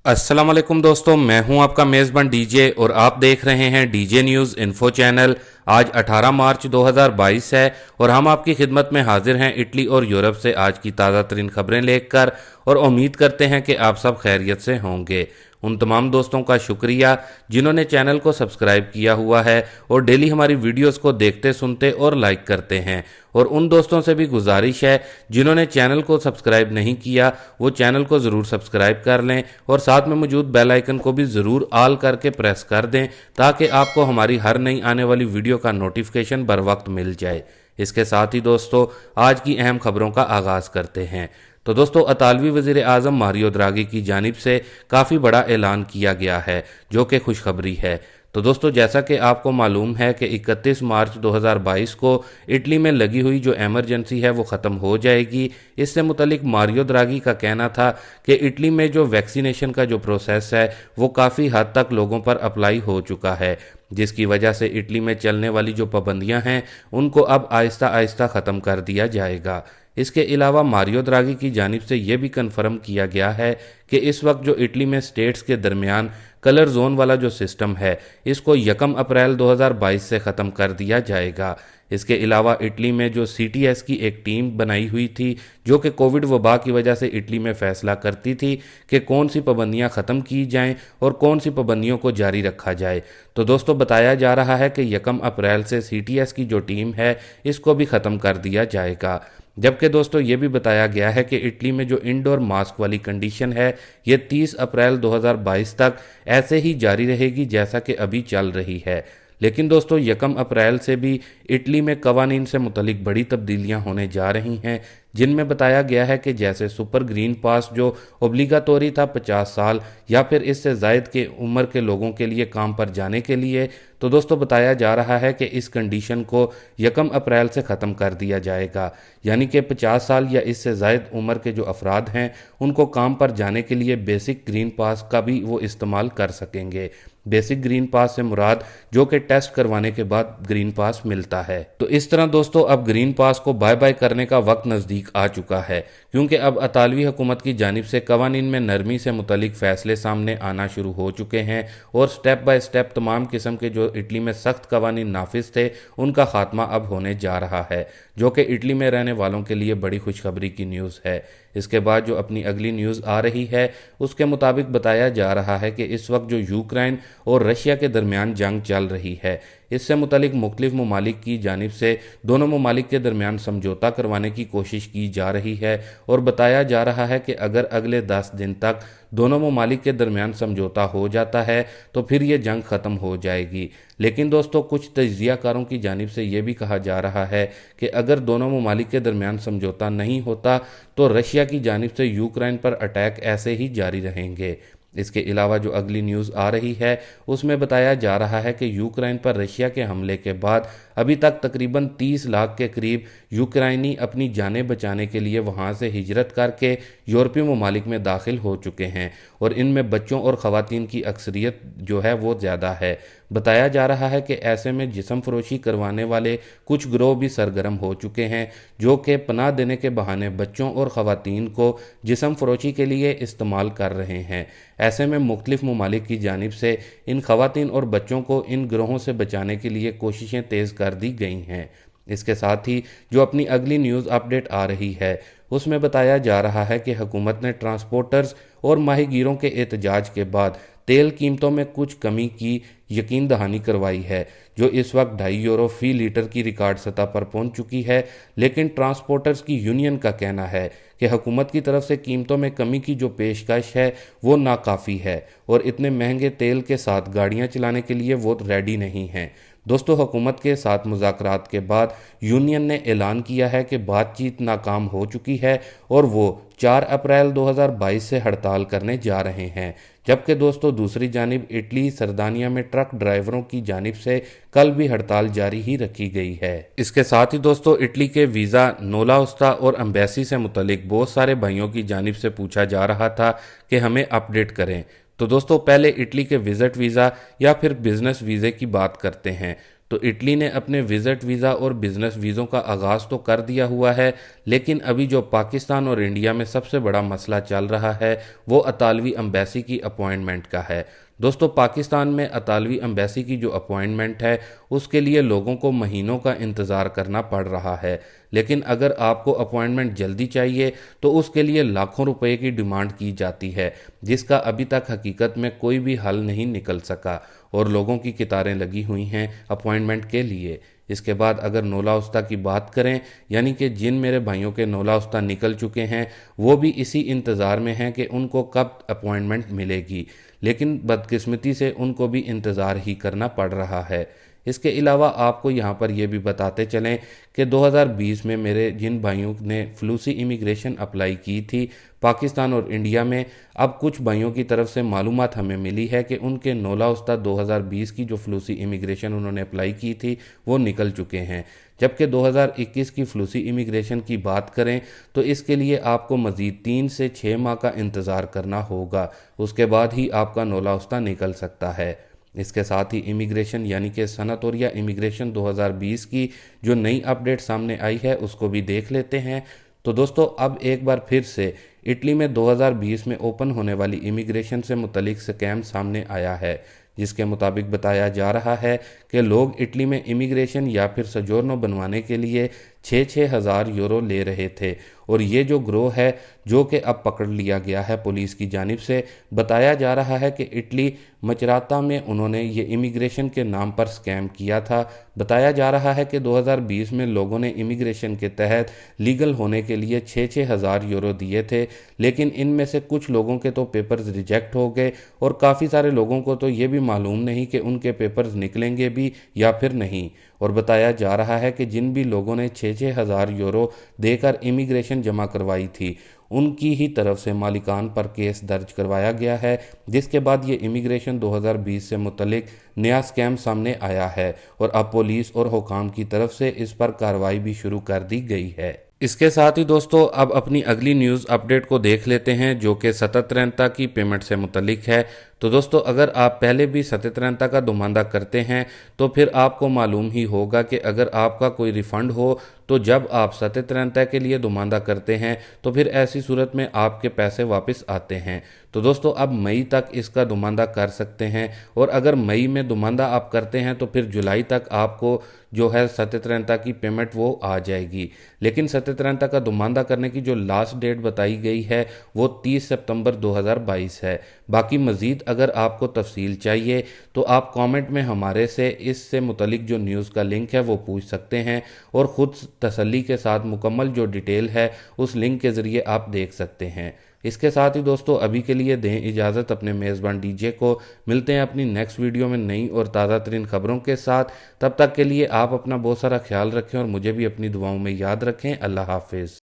अस्सलाम वालेकुम दोस्तों, मैं हूं आपका मेज़बान डीजे और आप देख रहे हैं डीजे न्यूज़ इन्फो चैनल। आज 18 मार्च 2022 है और हम आपकी खिदमत में हाजिर हैं इटली और यूरोप से आज की ताज़ा तरीन खबरें लेकर, और उम्मीद करते हैं कि आप सब खैरियत से होंगे। उन तमाम दोस्तों का शुक्रिया जिन्होंने चैनल को सब्सक्राइब किया हुआ है और डेली हमारी वीडियोस को देखते सुनते और लाइक करते हैं, और उन दोस्तों से भी गुजारिश है जिन्होंने चैनल को सब्सक्राइब नहीं किया वो चैनल को ज़रूर सब्सक्राइब कर लें और साथ में मौजूद बेल आइकन को भी ज़रूर ऑल करके प्रेस कर दें ताकि आपको हमारी हर नई आने वाली वीडियो का नोटिफिकेशन बर वक्त मिल जाए। इसके साथ ही दोस्तों आज की अहम खबरों का आगाज़ करते हैं। तो दोस्तों इतालवी वज़ीर आज़म मारियो द्रागी की जानिब से काफ़ी बड़ा ऐलान किया गया है जो कि खुशखबरी है। तो दोस्तों जैसा कि आपको मालूम है कि 31 मार्च 2022 को इटली में लगी हुई जो एमरजेंसी है वो ख़त्म हो जाएगी। इससे मुतलिक मारियो द्रागी का कहना था कि इटली में जो वैक्सीनेशन का जो प्रोसेस है वो काफ़ी हद तक लोगों पर अप्लाई हो चुका है, जिसकी वजह से इटली में चलने वाली जो पाबंदियां हैं उनको अब आहिस्ता आहिस्ता ख़त्म कर दिया जाएगा। इसके अलावा मारियो द्रागी की जानिब से ये भी कन्फर्म किया गया है कि इस वक्त जो इटली में स्टेट्स के दरमियान कलर जोन वाला जो सिस्टम है इसको 1 अप्रैल 2022 से ख़त्म कर दिया जाएगा। इसके अलावा इटली में जो सीटीएस की एक टीम बनाई हुई थी जो कि कोविड वबा की वजह से इटली में फ़ैसला करती थी कि कौन सी पाबंदियां ख़त्म की जाएं और कौन सी पाबंदियों को जारी रखा जाए। तो दोस्तों बताया जा रहा है कि 1 अप्रैल से सीटीएस की जो टीम है इसको भी ख़त्म कर दिया जाएगा। जबकि दोस्तों ये भी बताया गया है कि इटली में जो इंडोर मास्क वाली कंडीशन है ये 30 अप्रैल 2022 तक ऐसे ही जारी रहेगी जैसा कि अभी चल रही है। लेकिन दोस्तों 1 अप्रैल से भी इटली में कवानीन से मुतलिक बड़ी तब्दीलियां होने जा रही हैं, जिनमें बताया गया है कि जैसे सुपर ग्रीन पास जो ओब्लिगाटोरी था 50 साल या फिर इससे ज़ायद के उम्र के लोगों के लिए काम पर जाने के लिए, तो दोस्तों बताया जा रहा है कि इस कंडीशन को 1 अप्रैल से ख़त्म कर दिया जाएगा। यानी कि 50 साल या इससे ज़ायद उम्र के जो अफराद हैं उनको काम पर जाने के लिए बेसिक ग्रीन पास का भी वो इस्तेमाल कर सकेंगे। बेसिक ग्रीन पास से मुराद जो कि टेस्ट करवाने के बाद ग्रीन पास मिलता है। तो इस तरह दोस्तों अब ग्रीन पास को बाय बाय करने का वक्त नज़दीक आ चुका है, क्योंकि अब इतालवी हुकूमत की जानिब से कवानीन में नरमी से मुतलिक फ़ैसले सामने आना शुरू हो चुके हैं और स्टेप बाय स्टेप तमाम किस्म के जो इटली में सख्त कवानीन नाफिज थे उनका खात्मा अब होने जा रहा है, जो कि इटली में रहने वालों के लिए बड़ी खुशखबरी की न्यूज़ है। इसके बाद जो अपनी अगली न्यूज़ आ रही है उसके मुताबिक बताया जा रहा है कि इस वक्त जो यूक्रेन और रशिया के दरमियान जंग चल रही है इससे मुतलिक मुख्तलिफ ममालिक की जानिब से दोनों ममालिक के दरमियान समझौता करवाने की कोशिश की जा रही है, और बताया जा रहा है कि अगर अगले 10 दिन तक दोनों ममालिक के दरमियान समझौता हो जाता है तो फिर ये जंग ख़त्म हो जाएगी। लेकिन दोस्तों कुछ तज्ज़ियाकारों की जानिब से ये भी कहा जा रहा है कि अगर दोनों ममालिक के दरमियान समझौता नहीं होता तो रशिया की जानिब से यूक्रेन पर अटैक ऐसे ही जारी रहेंगे। इसके अलावा जो अगली न्यूज़ आ रही है उसमें बताया जा रहा है कि यूक्रेन पर रशिया के हमले के बाद अभी तक तकरीबन 30 लाख के करीब यूक्रेनी अपनी जानें बचाने के लिए वहां से हिजरत करके यूरोपीय ममालिक में दाखिल हो चुके हैं, और इनमें बच्चों और ख़वातीन की अक्सरियत जो है वो ज़्यादा है। बताया जा रहा है कि ऐसे में जिस्म फरोशी करवाने वाले कुछ गिरोह भी सरगर्म हो चुके हैं जो कि पनाह देने के बहाने बच्चों और ख़वातीन को जिस्म फरोशी के लिए इस्तेमाल कर रहे हैं। ऐसे में मुख्तलिफ ममालिक की जानिब से इन ख़वातीन और बच्चों को इन गिरोहों से बचाने के लिए कोशिशें तेज़ कर दी गई हैं। इसके साथ ही जो अपनी अगली न्यूज़ अपडेट आ रही है उसमें बताया जा रहा है कि हुकूमत ने ट्रांसपोर्टर्स और माहीगीरों के एहतजाज के बाद तेल कीमतों में कुछ कमी की यकीन दहानी करवाई है, जो इस वक्त 2.5 यूरो फी लीटर की रिकॉर्ड सतह पर पहुंच चुकी है। लेकिन ट्रांसपोर्टर्स की यूनियन का कहना है कि हुकूमत की तरफ से कीमतों में कमी की जो पेशकश है वो नाकाफ़ी है और इतने महंगे तेल के साथ गाड़ियां चलाने के लिए वो रेडी नहीं हैं। दोस्तों हुकूमत के साथ मुज़ाकरात के बाद यूनियन ने ऐलान किया है कि बातचीत नाकाम हो चुकी है और वो 4 अप्रैल 2022 से हड़ताल करने जा रहे हैं। जबकि दोस्तों दूसरी जानिब इटली सरदानिया में ट्रक ड्राइवरों की जानिब से कल भी हड़ताल जारी ही रखी गई है। इसके साथ ही दोस्तों इटली के वीज़ा, नोला उस्ता और एम्बेसी से मुतलिक बहुत सारे भाइयों की जानिब से पूछा जा रहा था कि हमें अपडेट करें। तो दोस्तों पहले इटली के विज़िट वीज़ा या फिर बिज़नेस वीज़े की बात करते हैं। तो इटली ने अपने विजिट वीज़ा और बिजनेस वीज़ों का आगाज़ तो कर दिया हुआ है, लेकिन अभी जो पाकिस्तान और इंडिया में सबसे बड़ा मसला चल रहा है वो अतालवी एम्बेसी की अपॉइंटमेंट का है। दोस्तों, पाकिस्तान में अतालवी एम्बेसी की जो अपॉइंटमेंट है उसके लिए लोगों को महीनों का इंतज़ार करना पड़ रहा है, लेकिन अगर आपको अपॉइंटमेंट जल्दी चाहिए तो उसके लिए लाखों रुपए की डिमांड की जाती है, जिसका अभी तक हकीकत में कोई भी हल नहीं निकल सका और लोगों की कतारें लगी हुई हैं अपॉइंटमेंट के लिए। इसके बाद अगर नौला उस्ता की बात करें, यानी कि जिन मेरे भाइयों के नौला उस्ता निकल चुके हैं वो भी इसी इंतज़ार में हैं कि उनको कब अपॉइंटमेंट मिलेगी, लेकिन बदकिस्मती से उनको भी इंतज़ार ही करना पड़ रहा है। इसके अलावा आपको यहाँ पर यह भी बताते चलें कि 2020 में मेरे जिन भाइयों ने फ्लूसी इमिग्रेशन अप्लाई की थी पाकिस्तान और इंडिया में, अब कुछ भाइयों की तरफ से मालूमात हमें मिली है कि उनके नौला उस्ता 2020 की जो फ्लूसी इमिग्रेशन उन्होंने अप्लाई की थी वो निकल चुके हैं। जबकि 2021 की फ्लूसी इमिग्रेशन की बात करें तो इसके लिए आपको मज़ीद 3 से 6 माह का इंतज़ार करना होगा, उसके बाद ही आपका नौला उस्ता निकल सकता है। इसके साथ ही इमिग्रेशन यानी कि सनअतोरिया इमिग्रेशन 2020 की जो नई अपडेट सामने आई है उसको भी देख लेते हैं। तो दोस्तों, अब एक बार फिर से इटली में 2020 में ओपन होने वाली इमिग्रेशन से मुतलिक स्कैम सामने आया है, जिसके मुताबिक बताया जा रहा है कि लोग इटली में इमिग्रेशन या फिर सजोर्नो बनवाने के लिए 6-6 हज़ार यूरो ले रहे थे और ये जो ग्रोह है जो कि अब पकड़ लिया गया है पुलिस की जानिब से, बताया जा रहा है कि इटली मचराता में उन्होंने ये इमिग्रेशन के नाम पर स्कैम किया था। बताया जा रहा है कि 2020 में लोगों ने इमिग्रेशन के तहत लीगल होने के लिए 6-6 हज़ार यूरो दिए थे, लेकिन इनमें से कुछ लोगों के तो पेपर्स रिजेक्ट हो गए और काफ़ी सारे लोगों को तो ये भी मालूम नहीं कि उनके पेपर्स निकलेंगे भी या फिर नहीं। और बताया जा रहा है कि जिन भी लोगों ने 6-6 हज़ार यूरो देकर इमिग्रेशन जमा करवाई थी उनकी ही तरफ से मालिकान पर केस दर्ज करवाया गया है, जिसके बाद ये इमिग्रेशन 2020 से मुतलिक नया स्कैम सामने आया है और अब पुलिस और हुकाम की तरफ से इस पर कार्रवाई भी शुरू कर दी गई है। इसके साथ ही दोस्तों, अब अपनी अगली न्यूज़ अपडेट को देख लेते हैं जो कि सतत रेंता की पेमेंट से मुतलिक है। तो दोस्तों, अगर आप पहले भी सतत रेंता का दुमानदा करते हैं तो फिर आपको मालूम ही होगा कि अगर आपका कोई रिफ़ंड हो तो जब आप सतत रेंता के लिए दुमानदा करते हैं तो फिर ऐसी सूरत में आपके पैसे वापस आते हैं। तो दोस्तों, अब मई तक इसका दुमानदा कर सकते हैं और अगर मई में दुमानदा आप करते हैं तो फिर जुलाई तक आपको जो है सतत रेंता की पेमेंट वो आ जाएगी। लेकिन सतत रेंता का दुमानदा करने की जो लास्ट डेट बताई गई है वो 30 सितंबर 2022 है। बाकी मज़ीद अगर आपको तफसील चाहिए तो आप कमेंट में हमारे से इससे मुतलिक जो न्यूज़ का लिंक है वो पूछ सकते हैं और ख़ुद तसल्ली के साथ मुकम्मल जो डिटेल है उस लिंक के ज़रिए आप देख सकते हैं। इसके साथ ही दोस्तों, अभी के लिए दें इजाज़त अपने मेज़बान डीजे को। मिलते हैं अपनी नेक्स्ट वीडियो में नई और ताज़ा तरीन खबरों के साथ। तब तक के लिए आप अपना बहुत सारा ख्याल रखें और मुझे भी अपनी दुआओं में याद रखें। अल्लाह हाफिज़।